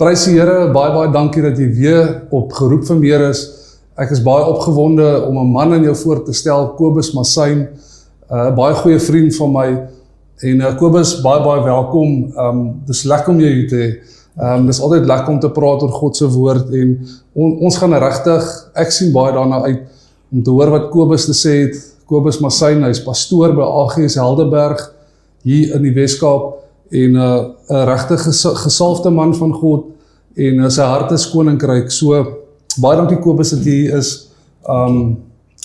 Prys die Here, baie dankie dat jy weer op geroep vir meer is. Ek is baie opgewonde om 'n man aan jou voor te stel, Kobus Massyn, baie goeie vriend van my. En Kobus, baie welkom. Dis lekker om jou hier te hê. Dis altyd lekker om te praat oor God se woord en ons gaan regtig, ek sien baie daarna uit om te hoor wat Kobus te sê het. Kobus Massyn, hy is pastoor by AGS Helderberg hier in die Weskaap en 'n regtig gesalfde man van God en sy hart is koninkryk. So baie dankie Kobus dat jy hier is.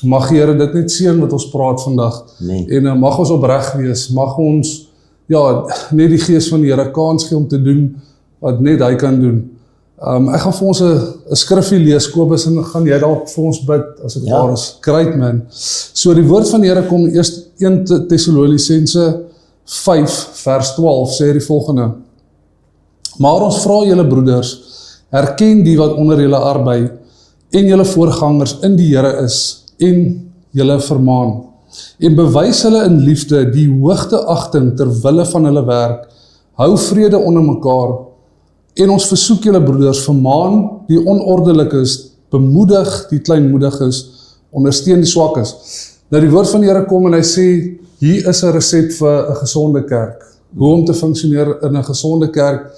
Mag die Here dit net seën wat ons praat vandag. En mag ons opreg wees, mag ons net die gees van die Here kans gee om te doen wat net hy kan doen. Ek gaan vir ons 'n skrifgie lees, Kobus, en gaan jy dalk vir ons bid as dit waar is. Great man. So die woord van die Here kom eers 1 Tessalonisense 5 vers 12 sê die volgende: Maar ons vra julle broeders, herken die wat onder julle arbei en julle voorgangers in die Here is en julle vermaan en bewys hulle in liefde die hoogteagting ter wille van hulle werk. Hou vrede onder mekaar en ons versoek julle broeders, vermaan die onordelikes, bemoedig die kleinmoediges, ondersteun die swakkes. Nou die woord van die Here kom en hy sê, hier is 'n resep vir 'n gesonde kerk. Hoe om te funksioneer in 'n gesonde kerk.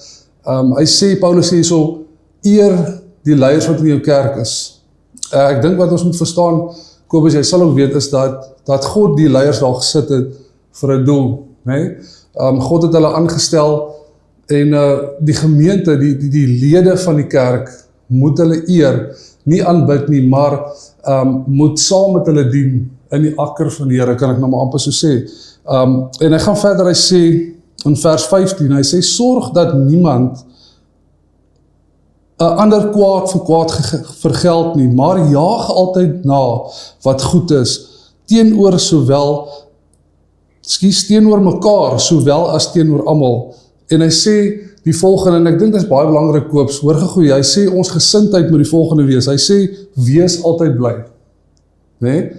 Hy sê, Paulus sê hierso, eer die leiers wat in jou kerk is. Ek dink wat ons moet verstaan, Kobus, jy sal ook weet, is dat God die leiers daar gesit het vir 'n doel. Nee? God het hulle aangestel en die gemeente, die lede van die kerk, moet hulle eer, nie aanbid nie, maar moet saam met hulle dien in die akker van die Here, kan ek nou maar amper so sê. En hy gaan verder, hy sê in vers 15, hy sê, sorg dat niemand 'n ander kwaad vir kwaad vergeld nie, maar jaag altyd na wat goed is, teenoor mekaar, sowel as teenoor almal. En hy sê die volgende, en ek dink dit is baie belangrik, Koops, hoor gegooi, hy sê ons gesindheid moet die volgende wees, hy sê, wees altyd bly. Nee?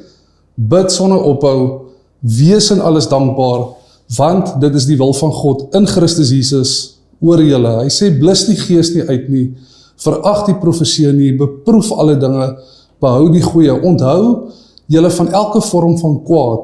Bid sonder ophou, wees in alles dankbaar, want dit is die wil van God in Christus Jesus oor julle. Hy sê, blus die gees nie uit nie, verag die profesie nie, beproef alle dinge, behou die goeie, onthou julle van elke vorm van kwaad.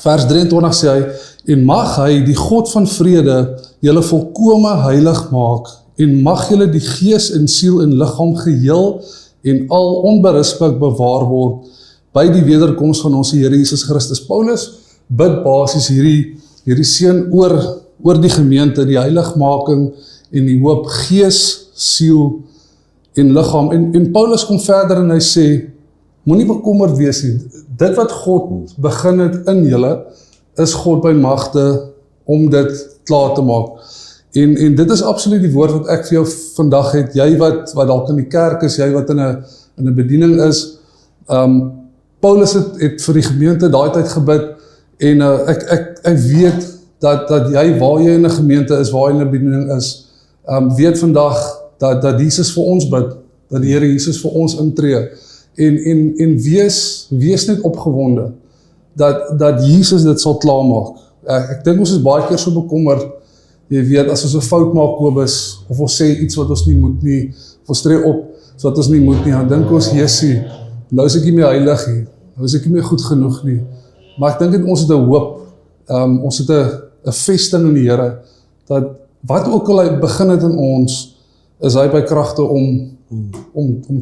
Vers 23 sê hy, en mag hy, die God van vrede, julle volkome heilig maak, en mag julle die gees en siel en liggaam geheel en al onberisplik bewaar word, by die wederkoms van ons Here Jesus Christus. Paulus bid basies hierdie seën oor die gemeente, die heiligmaking en die hoop, gees, siel en liggaam. En Paulus kom verder en hy sê, moenie bekommerd wees nie. Dit wat God begin het in julle, is God by magte om dit klaar te maak. En dit is absoluut die woord wat ek vir jou vandag het, jy wat dalk in die kerk is, jy wat in 'n bediening is. Paulus het vir die gemeente daai tyd gebid, en ek weet dat jy, waar jy in 'n gemeente is, waar jy in 'n bediening is, weet vandag dat Jesus vir ons bid, dat die Here Jesus vir ons intree, en wees net opgewonde, dat Jesus dit sal klaarmaak. Ek dink ons is baie keer so bekommerd, jy weet, as ons 'n fout maak, Kobus, of ons sê iets wat ons nie moet nie, of ons tree op, so wat ons nie moet nie, dan dink ons, Jesusie, nou is ek nie meer heilig nie, nou is ek nie meer goed genoeg nie, maar ek dink dat ons het 'n hoop, ons het 'n vesting in die Here, dat wat ook al hy begin het in ons, is hy by kragte om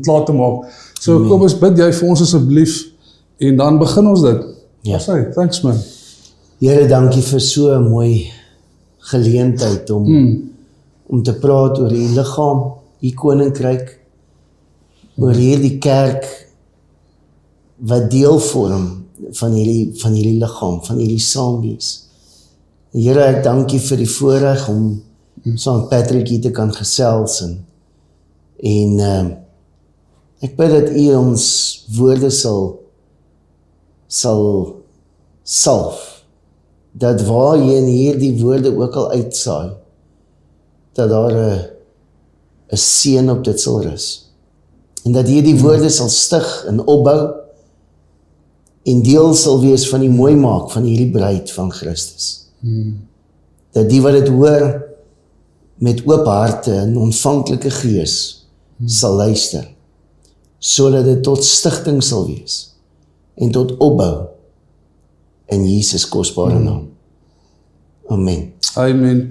klaar te maak. So Kobus, bid jy vir ons asseblief, en dan begin ons dit. Ja. Thanks man. Here, dankie vir so 'n mooi geleentheid om te praat oor die liggaam, die koninkryk, oor hierdie kerk wat deel vorm van hierdie liggaam, van hierdie saamwees. Here, ek dankie vir die voorreg om saam met Patrick hier te kan gesels en ek bid dat U ons woorde sal salf, dat waar jy in hierdie woorde ook al uitsaai, dat daar 'n seën op dit sal rus. En dat hierdie woorde sal stig en opbou en deel sal wees van die mooi maak van hierdie bruid van Christus. Dat die wat dit hoor, met oop harte en ontvanklike gees sal luister, sodat dit tot stigting sal wees en tot opbou in Jesus kosbare naam. Amen. Amen.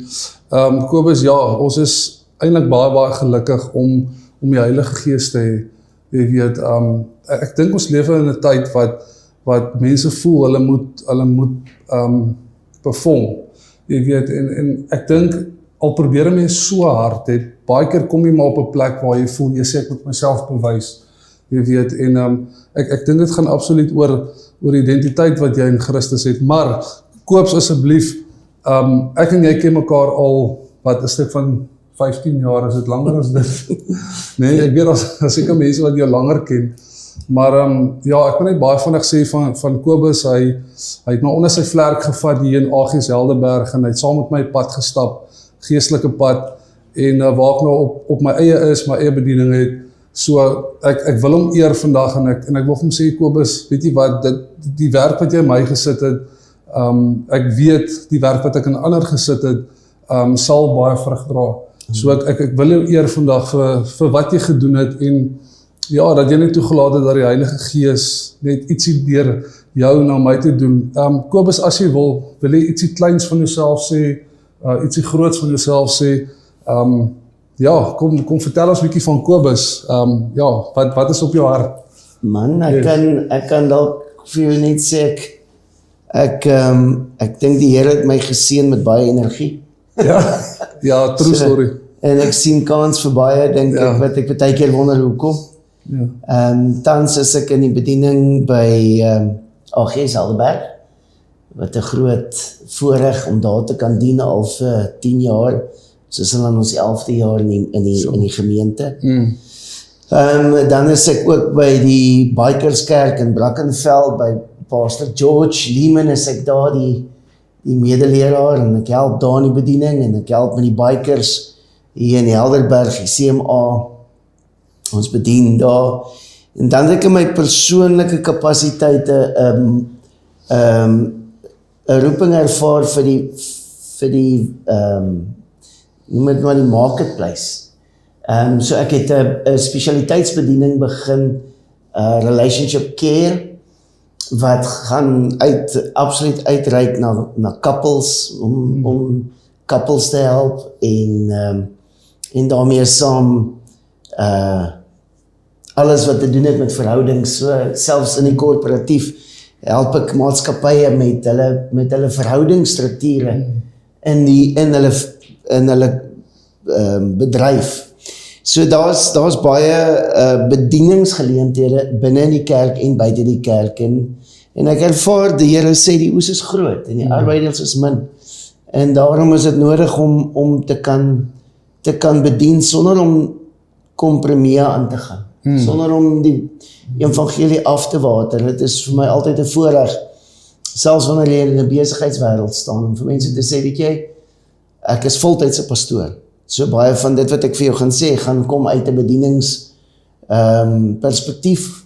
Kobus, ja, ons is eintlik baie gelukkig om die Heilige Gees te hê. Jy weet, ek dink ons lewe in 'n tyd wat mense voel hulle moet perform. Jy weet, en ek dink al probeer 'n mens so hard, baie keer kom jy maar op 'n plek waar jy voel jy sê ek moet myself bewys. Jy weet, en ek dink dit gaan absoluut oor identiteit wat jy in Christus het, maar Koobs asseblief, ek en jy ken mekaar al, wat is dit van 15 jaar, is dit langer as dit? Nee, ek weet as seker mense wat jou langer ken, maar ja, ek wil net baie vinnig sê van Kobus, hy het my onder sy vlerk gevat hier in Agies Helderberg, en hy het saam met my pad gestap, geestelike pad, en waar ek nou op my eie is, my eie bediening het, so ek wil hom eer vandag, en ek wil hom sê, Kobus, weet jy wat, die werk wat jy in my gesit het, ek weet, die werk wat ek in ander gesit het, sal baie vrug dra. So ek wil jou eer vandag vir wat jy gedoen het, en ja, dat jy net toegelaat het dat die Heilige Gees net ietsie deur jou na my te doen. Kobus, as jy wil jy ietsie kleins van jouself sê, ietsie groots van jouself sê, ja, kom vertel ons 'n bietjie van Kobus, ja, wat is op jou hart? Man, ek kan dalk vir jou net sê, ek dink die Here het my geseën met baie energie. Ja, true story. En ek sien kans vir baie, dink ek, wat ek baie keer wonder hoekom. Ja. Tans is ek in die bediening by Agies Helderberg, wat 'n groot voorreg om daar te kan dien al vir 10 jaar, soos in ons 11de jaar in die gemeente. Dan is ek ook by die Bikerskerk in Brackenfell, by Pastor George Lehman is ek daar die medeleraar, en ek help daar in die bediening, en ek help met die bikers hier in die Helderberg, die CMA, ons bedien daar, en dan het ek in my persoonlike kapasiteite 'n roeping ervaar vir die noem dit maar die marketplace. So ek het 'n spesialiteitsbediening begin, relationship care, wat gaan absoluut uitreik na couples, om couples te help, en daarmee saam alles wat te doen het met verhoudings, so selfs in die korporatief help ek maatskappye met hulle verhoudingsstrukture in hulle bedryf. So daar's baie bedieningsgeleenthede binne in die kerk en buite die kerk, en ek ervaar die Here sê die oes is groot en die arbeiders is min, en daarom is dit nodig om te kan bedien sonder om kompromie aan te gaan, sonder om die evangelie af te water. Dit is vir my altyd 'n voorreg, selfs wanneer jy in 'n besigheidswêreld staan, om vir mense te sê, weet jy, ek is voltydse pastoor. So baie van dit wat ek vir jou gaan sê, gaan kom uit 'n bedienings perspektief,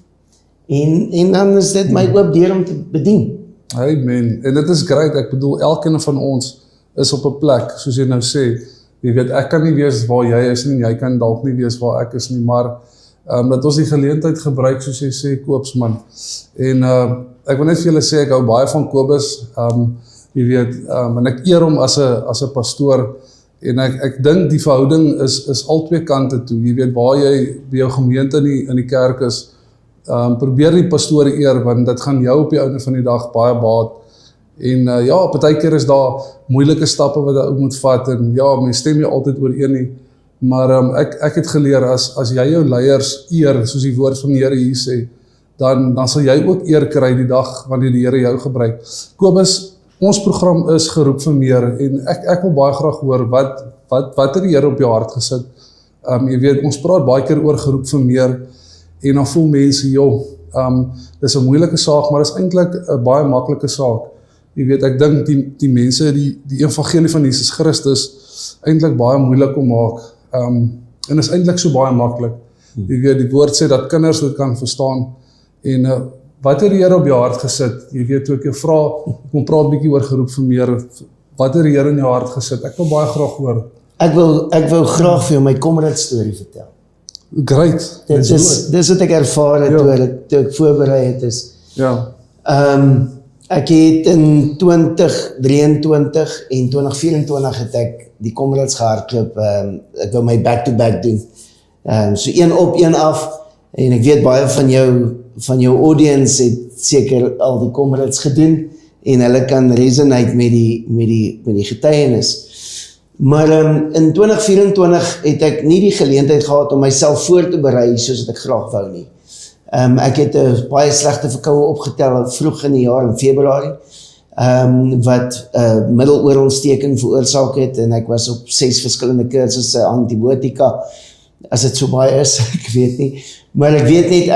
en dan is dit my oop deur om te bedien. Amen. En dit is great, ek bedoel, elkeen van ons is op 'n plek, soos jy nou sê, jy weet, ek kan nie wees waar jy is nie, jy kan dalk nie wees waar ek is nie, maar dat ons die geleentheid gebruik, soos jy sê, Koopsman. En ek wil net vir julle sê, ek hou baie van Kobus, jy weet, en ek eer hom as 'n pastoor, en ek dink die verhouding is al twee kante toe, jy weet, waar jy by jou gemeente in die kerk is, probeer die pastoor eer, want dit gaan jou op die einde van die dag baie baat, en ja, partykeer is daar moeilike stappe wat jy ook moet vat, en ja, mens stem jy altyd ooreen nie, maar ek het geleer, as jy jou leiers eer, soos die woord van die Here hier sê, dan sal jy ook eer kry die dag, wanneer die Here jou gebruik. Kobus, ons program is geroep vir meer, en ek wil baie graag hoor, wat het die Here op jou hart gesit? Jy weet, ons praat baie keer oor geroep vir meer, en dan voel mense, dis 'n moeilike saak, maar dis eintlik 'n baie maklike saak. Jy weet, ek dink die mense, die evangelie van Jesus Christus, eintlik baie moeilik om maak, en is eintlik so baie maklik. Jy weet, die woord sê dat kinders dit kan verstaan, en wat het die Here op jou hart gesit? Jy weet, toe ek jou vra, kom praat bietjie oor geroep vir meer, wat het die Here in jou hart gesit? Ek wil baie graag hoor. Ek wil graag vir jou my Comrade storie vertel. Great. Dis wat ek ervaar het toe ek voorberei het is. Ja. Ek het in 2023 en 2024 het ek die Comrades gehardloop. Ek wil my back-to-back doen. So een op, een af. En ek weet baie van jou audience het seker al die Comrades gedoen en hulle kan resonate met die getuienis. Maar in 2024 het ek nie die geleentheid gehad om myself voor te berei soos wat ek graag wou nie. Ek het 'n baie slegte verkoue opgetel vroeg in die jaar in Februarie, wat middeloorontsteking veroorsaak het en ek was op 6 verskillende kursusse antibiotika, as dit so baie is, ek weet nie. Maar ek weet net,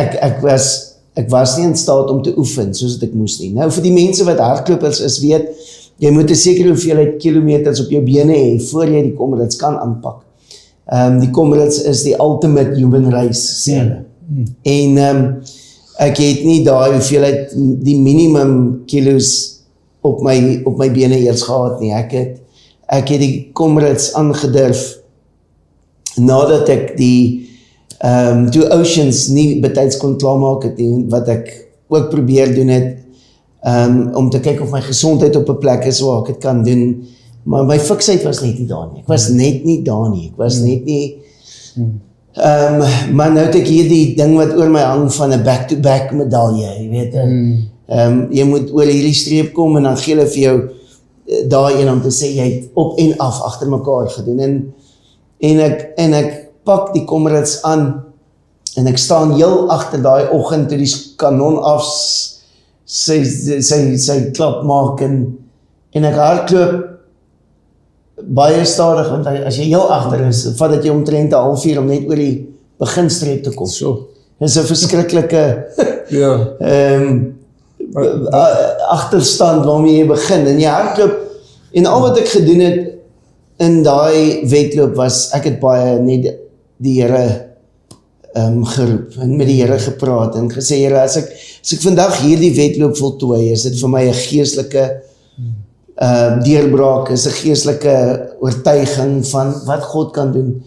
ek was nie in staat om te oefen soos wat ek moes nie. Nou vir die mense wat hardlopers is, weet, jy moet 'n sekere hoeveelheid kilometers op jou bene hê voor jy die Comrades kan aanpak. Die Comrades is die ultimate human race, sê hulle. En ek het nie daai hoeveelheid, die minimum kilos op my bene eers gehad nie. Ek het die Comrades aangedurf nadat ek die Two Oceans nie betyds kon klaarmaak het nie, wat ek ook probeer doen het, om te kyk of my gesondheid op 'n plek is waar ek het kan doen, maar my fiksheid was net nie daar nie. Ek was net nie daar nie. Ek was net nie maar nou het ek hier die ding wat oor my hang van 'n back-to-back medalje, jy weet. Jy moet oor hierdie streep kom en dan gee hulle vir jou daai een om te sê jy het op en af agter mekaar gedoen. En ek pak die Comrades aan en ek staan heel agter daai oggend toe die kanon af sy klap maak en ek hardloop baie stadig, want as jy heel agter is, vat dit jy omtrent 'n halfuur om net oor die beginstreep te kom. So. Dis 'n verskriklike Ja. agterstand waarmee jy begin. En jy hardloop, en al wat ek gedoen het in daai wedloop was, ek het baie net die Here geroep en met die Here gepraat en gesê, Here, as ek vandag hierdie wedloop voltooi, is dit vir my 'n geestelike deurbraak, is 'n geestelike oortuiging van wat God kan doen.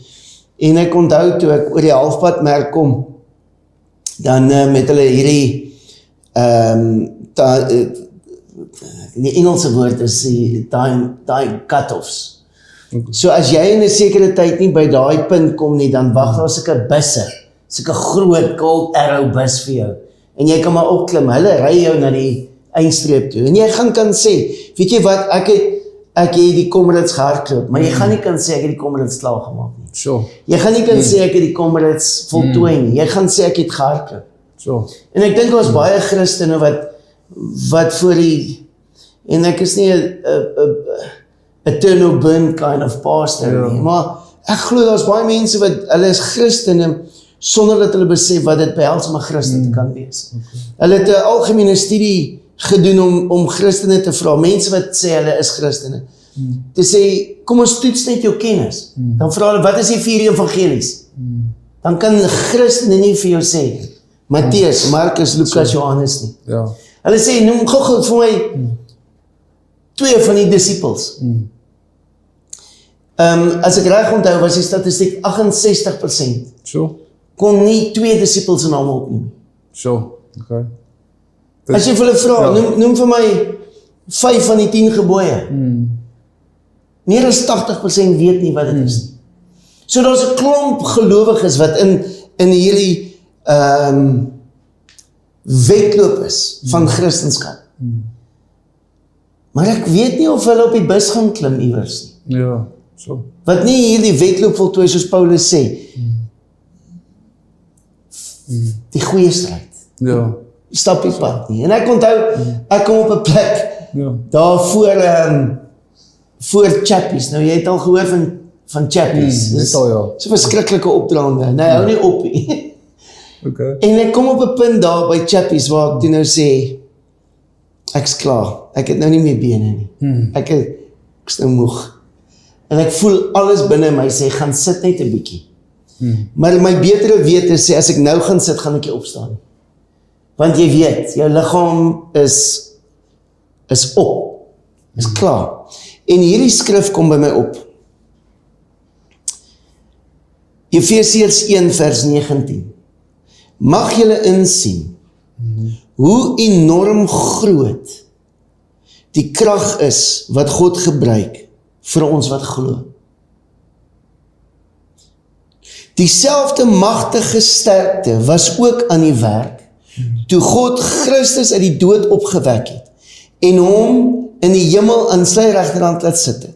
En ek onthou toe ek oor die halfpad merk kom, dan met hulle hierdie die Engelse woord is die time cut-offs. So as jy in 'n sekere tyd nie by daai punt kom nie, dan wag daar sulke busse, sulke groot Gold Arrow bus vir jou, en jy kan maar opklim, hulle ry jou na die eindstreep toe, en jy gaan kan sê, weet jy wat, ek het die Comrades gehardloop, maar jy gaan nie kan sê ek het die Comrades klaar gemaak nie. Sure. Jy gaan nie kan sê ek het die Comrades voltooi nie, jy gaan sê ek het gehardloop. Sure. En ek dink ons baie Christene wat voor die, en ek is nie 'n turn or burn kind of pastor nie, maar ek glo daar's baie mense wat, hulle is Christene, sonder dat hulle besef wat dit behels om 'n Christen te kan wees. Hulle het 'n algemene studie gedoen om Christene te vra, mense wat sê hulle is Christene, te sê, kom ons toets net jou kennis. Dan vra hulle, wat is die 4 evangelies? Dan kan Christene nie vir jou sê, Matteus, Markus, Lukas, Johannes nie. Ja. Hulle sê, noem gou vir my 2 van die disciples. As ek reg onthou, was die statistiek 68% Sure. kon nie 2 disciples in name opneem. Sure. Okay. As jy vir hulle vra, noem vir my 5 van die 10 gebooie. Meer as 80% weet nie wat dit is nie. So daar's 'n klomp gelowiges wat in hierdie wedloop is van Christendom. Maar ek weet nie of hulle op die bus gaan klim iewers nie. Ja. So. Wat nie hierdie wedloop voltooi soos Paulus sê. Die goeie stryd. Ja. Stap die pad nie. En ek onthou, ek kom op 'n plek Ja. daar voor Chappies. Nou jy het al gehoor van Chappies. Dis al ja. So 'n verskriklike opdraande. Nou hou nie op nie. Okay. En ek kom op 'n punt daar by Chappies waar ek toe nou sê, ek's klaar. Ek het nou nie meer bene nie. Ek's nou moeg. En ek voel alles binne my sê, gaan sit net 'n bietjie. Maar my betere wete sê, as ek nou gaan sit, gaan ek nie opstaan. Want jy weet, jou liggaam is op. Is klaar. En hierdie skrif kom by my op. Efesiërs 1 vers 19. Mag julle insien hoe enorm groot die krag is wat God gebruik vir ons wat glo. Dieselfde magtige sterkte was ook aan die werk toe God Christus uit die dood opgewek het en hom in die hemel aan sy regterhand laat sit het.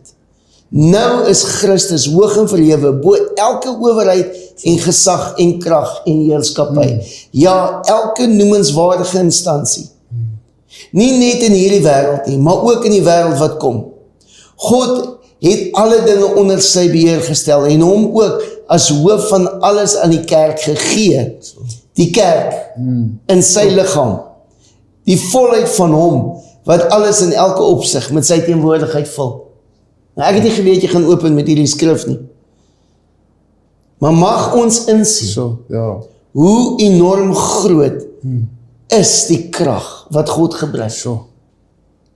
Nou is Christus hoog en verhewe bo elke owerheid en gesag en krag en heerskappy. Ja, elke noemenswaardige instansie. Nie net in hierdie wêreld nie, maar ook in die wêreld wat kom. God het alle dinge onder sy beheer gestel en hom ook as hoof van alles aan die kerk gegee. Die kerk in sy liggaam. Die volheid van hom wat alles in elke opsig met sy teenwoordigheid vul. Nou, ek het nie geweet jy gaan open met hierdie skrif nie. Maar mag ons insien hoe enorm groot is die krag wat God gebruik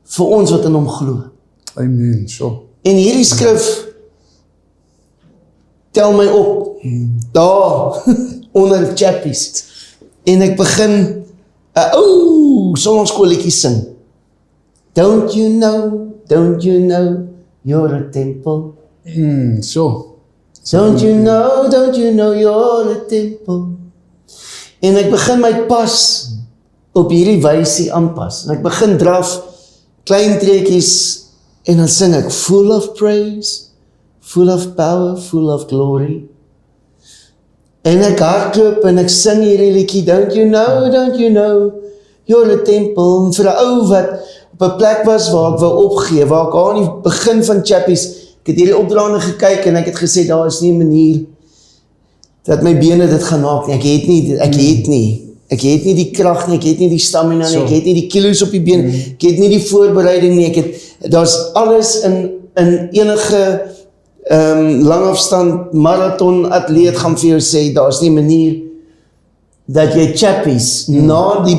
vir ons wat in hom glo. Amen, En hierdie skrif tel my op daar onder chappies en ek begin 'n sonskoolletjie sing. Don't you know you're a temple. Don't you know you're a temple. En ek begin my pas op hierdie wysie aanpas. En ek begin draf klein treetjies en dan sing ek full of praise, full of power, full of glory. En ek hardloop en ek sing hierdie liedjie, don't you know you're a temple. En vir 'n ou wat op 'n plek was waar ek wou opgee, waar ek aan die begin van chappies, ek het hierdie opdraande gekyk en ek het gesê, daar is nie 'n manier dat my bene dit gaan maak nie. Ek het nie die krag nie, ek het nie die stamina nie, ek het nie die kilos op die been, ek het nie die voorbereiding nie, daar's alles in enige langafstand marathon atleet gaan vir jou sê, daar's nie 'n manier dat jy chappies na die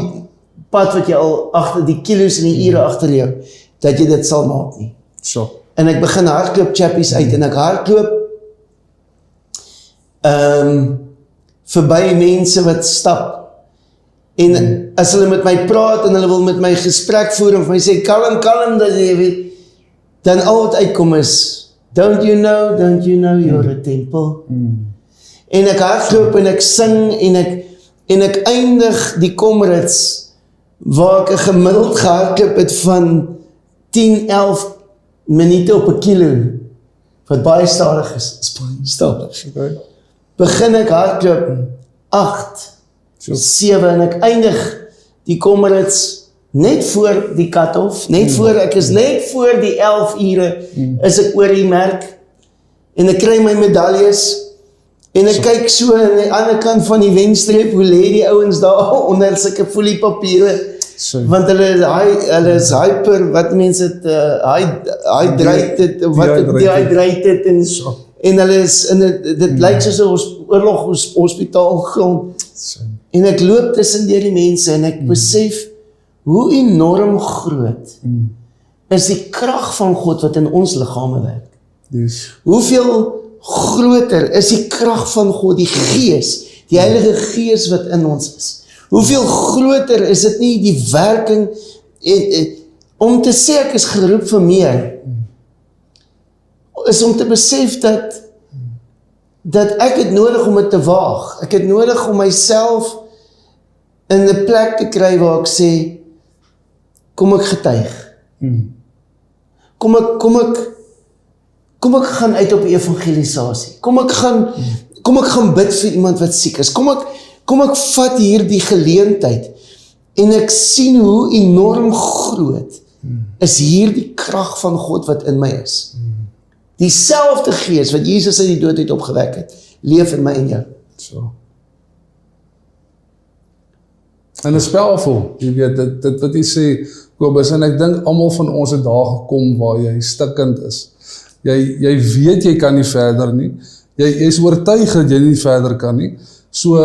pad wat jy al agter die kilos en die ure agter jou, dat jy dit sal maak nie. En ek begin hardloop chappies uit en ek hardloop verby mense wat stap. En as hulle met my praat en hulle wil met my gesprek voer en vir my sê, kalm, dat jy weet, dan al wat uitkom is, don't you know you're a temple. En ek hardloop en ek sing en ek eindig die Comrades waar ek 'n gemiddeld gehardloop het van 10-11 minute op 'n kilo, wat baie stadig is. Begin ek hardloop 8, 7 en ek eindig die Comrades net voor die cut-off, ek is net voor die 11 ure, is ek oor die merk, en ek kry my medaljes, en ek kyk so aan die ander kant van die wenstreep, hoe lê die ouens daar onder sulke foliepapiere, want hulle is hyper, wat mense het, dehydrated, en hulle is, dit lyk soos 'n oorloghospitaalgrond, en ek loop tussen deur die mense, en ek besef, hoe enorm groot is die krag van God wat in ons liggame werk. Hoeveel groter is die krag van God, die Gees, die Heilige Gees wat in ons is. Hoeveel groter is dit nie die werking, om te sê ek is geroep vir meer, is om te besef dat ek het nodig om dit te waag. Ek het nodig om myself in 'n plek te kry waar ek sê, kom ek getuig. Kom ek gaan uit op evangelisasie. Kom ek gaan bid vir iemand wat siek is. Kom ek vat hier die geleentheid en ek sien hoe enorm groot is hier die krag van God wat in my is. Dieselfde Gees wat Jesus uit die dood uit opgewek het, leef in my en jou. En is powerful, jy weet, dit wat jy sê, Kobus, en ek dink almal van ons het daar gekom waar jy stikkend is. Jy weet jy kan nie verder nie, jy is oortuig dat jy nie verder kan nie, so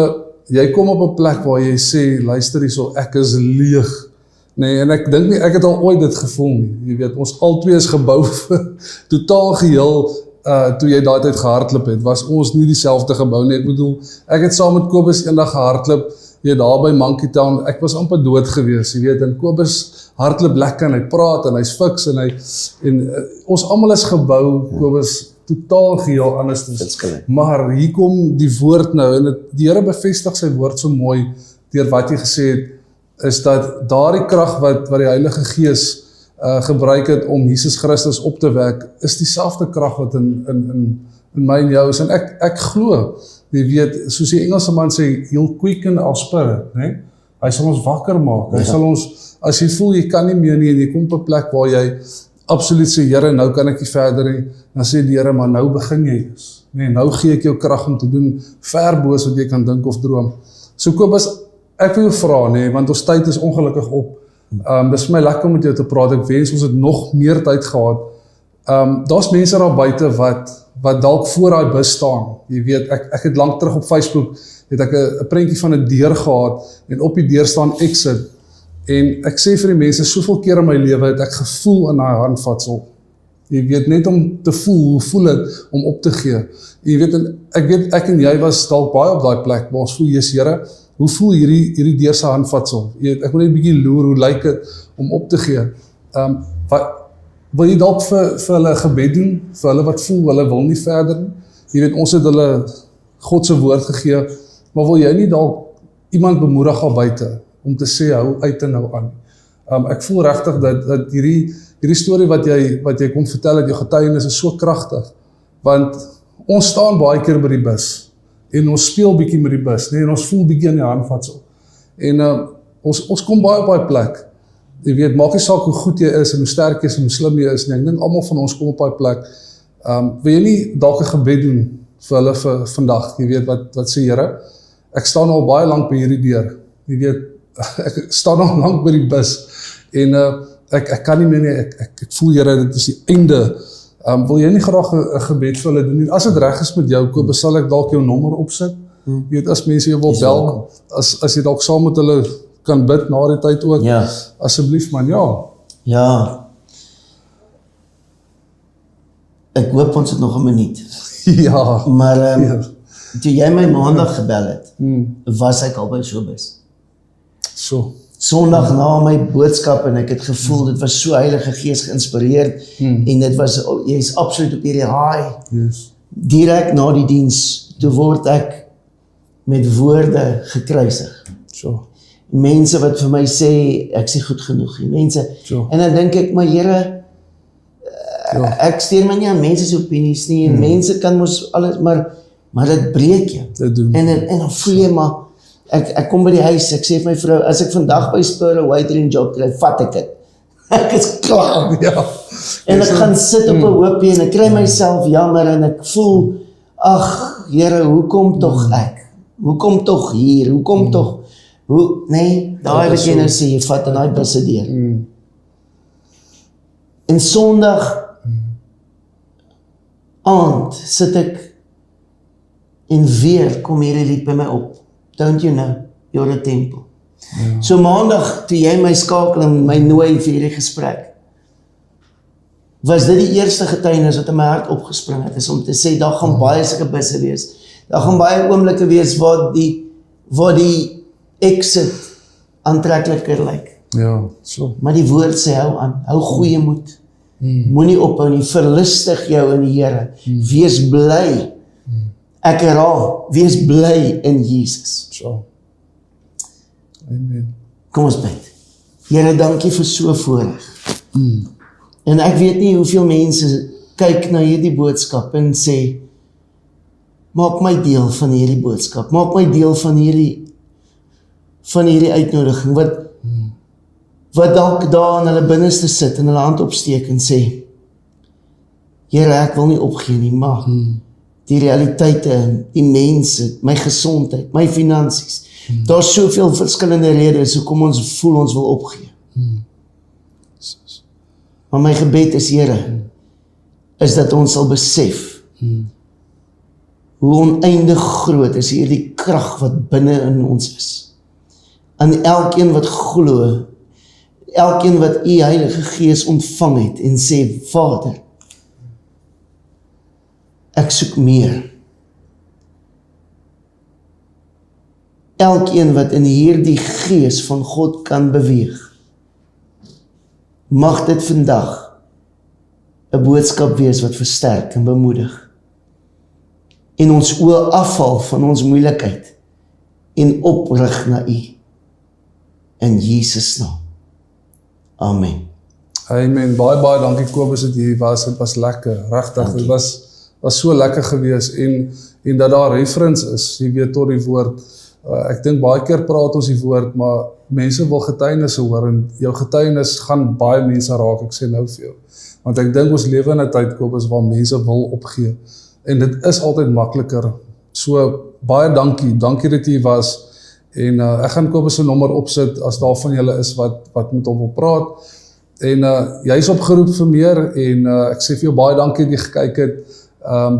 jy kom op 'n plek waar jy sê, luister hierso, ek is leeg, nee, en ek dink nie, ek het al ooit dit gevoel nie, jy weet, ons albei is gebou vir totaal geheel toe jy daai tyd gehardloop het, was ons nie dieselfde gebou nie. Ek bedoel, ek het saam met Kobus eendag gehardloop, jy daar by Monkey Town, ek was amper dood gewees, jy weet, en Kobus hardloop lekker en hy praat en hy's fiks en ons almal is gebou, Kobus, totaal geheel anders. Maar hier kom die woord nou, en die Here bevestig sy woord so mooi, deur wat hy gesê het, is dat daardie krag wat die Heilige Gees gebruik het om Jesus Christus op te wek, is dieselfde krag wat in my en jou is, en ek glo, jy weet, soos die Engelse man sê, he'll quicken our spirit, nee? Hy sal ons wakker maak, hy sal ons, as jy voel, jy kan nie meer nie, en jy kom op 'n plek waar jy absoluut sê, Here, nou kan ek nie verder nie, dan sê die Here, maar nou begin jy dus, nee, nou gee ek jou krag om te doen, ver boos wat jy kan dink of droom. So Kobus, ek wil jou vra, nee, want ons tyd is ongelukkig op, dis vir my lekker om met jou te praat, ek wens ons het nog meer tyd gehad, daar's mense daar buite wat dalk voor daai bus staan, jy weet, ek het lank terug op Facebook, het ek 'n prentjie van 'n deur gehad, en op die deur staan exit, en ek sê vir die mense, soveel keer in my lewe het ek gevoel in daai handvatsel, jy weet, net om te voel, hoe voel het om op te gee, jy weet, en ek en jy was dalk baie op daai plek, waar ons voel, Jesus Here, hoe voel hierdie deur se handvatsel? Ek wil net 'n bietjie loer, hoe lyk dit om op te gee? Wil jy dalk vir hulle gebed doen, vir hulle wat voel, hulle wil nie verder nie? Jy weet, ons het hulle God se woord gegee, maar wil jy nie dalk iemand bemoedig al buite, om te sê, hou uit en hou aan? Ek voel regtig dat hierdie storie wat jy kom vertel, dat jou getuienis is so kragtig, want ons staan baie keer by die bus, en ons speel bietjie met die bus, nee, en ons voel bietjie in die handvatsel. En ons kom baie op daai plek. Jy weet, maak nie saak hoe goed jy is, en hoe sterk jy is, en hoe slim jy is, en ek dink almal van ons kom op daai plek. Wil jy nie dalk 'n gebed doen vir hulle vir vandag? Jy weet, wat sê Here? Ek staan al baie lank by hierdie deur. Jy weet, ek staan al lank by die bus, en ek kan nie meer nie, ek voel Here, dit is die einde. Wil jy nie graag 'n gebed vir hulle doen nie? As dit reg is met jou, Kobus, sal ek dalk jou nommer opsit. Jy weet, as mense jou wil bel, as jy dalk saam met hulle kan bid na die tyd ook, Ja. Asseblief man, ja. Ja. Ek hoop ons het nog 'n minuut. Ja, Maar ja. toe jy my maandag gebel het, was ek al by Showbiz. So, Sondag na my boodskap, en ek het gevoel, dit was so Heilige Gees geïnspireerd, en dit was, jy is absoluut op hierdie high. yes. Direk na die diens, toe word ek met woorde gekruisig. So, Mense wat vir my sê, ek sê goed genoeg nie, mense, Sure. en dan dink ek, maar Here, ja, ek steur my nie aan mense se opinies nie, en mense kan mos alles, maar dit breek jou. dit doen. En dan voel jy maar, ek kom by die huis, ek sê vir my vrou, as ek vandag by Spur 'n waitering job kry, vat ek dit. Ek is klaar. Ja, En ek gaan sit op 'n hoopie, en ek kry myself jammer, en ek voel, ag, Here, hoekom tog ek? Hoekom tog hier? Hoekom tog? Nee, daai wat jy nou sê, jy vat in daai busse deur. En Sondag aand sit ek, en weer kom hierdie lied by my op. Don't you know, you're a temple. So Maandag, toe jy my skakel en my nooi vir hierdie gesprek, was dit die eerste getuienis wat in my hart opgespring het, is om te sê, daar gaan baie sulke busse wees. Daar gaan baie oomblikke wees waar die exit aantrekliker lyk. ja, so, Maar die woord sê, hou aan, hou goeie moed. Moenie ophou nie, verlustig jou in die Here. Wees bly. Ek herhaal, wees bly in Jesus. so. Amen. Kom ons bid. Here, dankie vir so voorreg. En ek weet nie hoeveel mense kyk na hierdie boodskap en sê, maak my deel van hierdie boodskap, maak my deel van hierdie uitnodiging, wat dalk daar in hulle binneste sit en hulle hand opsteek en sê, Here, ek wil nie opgee nie, maar die realiteite, die mense, my gesondheid, my finansies, daar's soveel verskillende redes hoekom ons voel ons wil opgee. Maar my gebed is, Here, is dat ons sal besef hoe oneindig groot is hierdie krag wat binne in ons is. Aan elkeen wat glo, elkeen wat U Heilige Gees ontvang het en sê, Vader, Ek soek meer. Elkeen wat in hierdie gees van God kan beweeg, mag dit vandag 'n boodskap wees wat versterk en bemoedig. En ons oë afval van ons moeilikheid en oprig na U. In Jesus naam. Amen. Amen. Baie dankie Kobus dat jy hier was. Dit was lekker, regtig. Dit was so lekker gewees en dat daar reference is, jy weet, tot die woord. Ek dink baie keer praat ons die woord, maar mense wil getuienisse hoor en jou getuienis gaan baie mense raak, ek sê nou vir jou. Want ek dink ons lewe in 'n tyd, Kobus, waar mense wil opgee. En dit is altyd makliker. So baie dankie dat jy was. En ek gaan Kobus se nommer opsit as daar van julle is wat met hom wil praat. En jy is opgeroep vir meer en ek sê vir jou baie dankie dat jy gekyk het.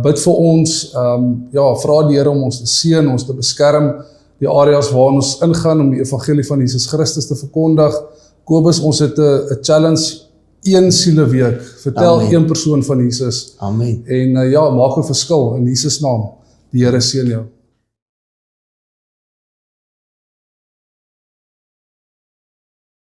Bid vir ons, vra die Here om ons te seën, ons te beskerm, die areas waar ons ingaan om die evangelie van Jesus Christus te verkondig. Kobus, ons het 'n challenge, 1 siel 'n week. Vertel Amen. 1 persoon van Jesus. Amen. En maak 'n verskil in Jesus naam. Die Here seën jou.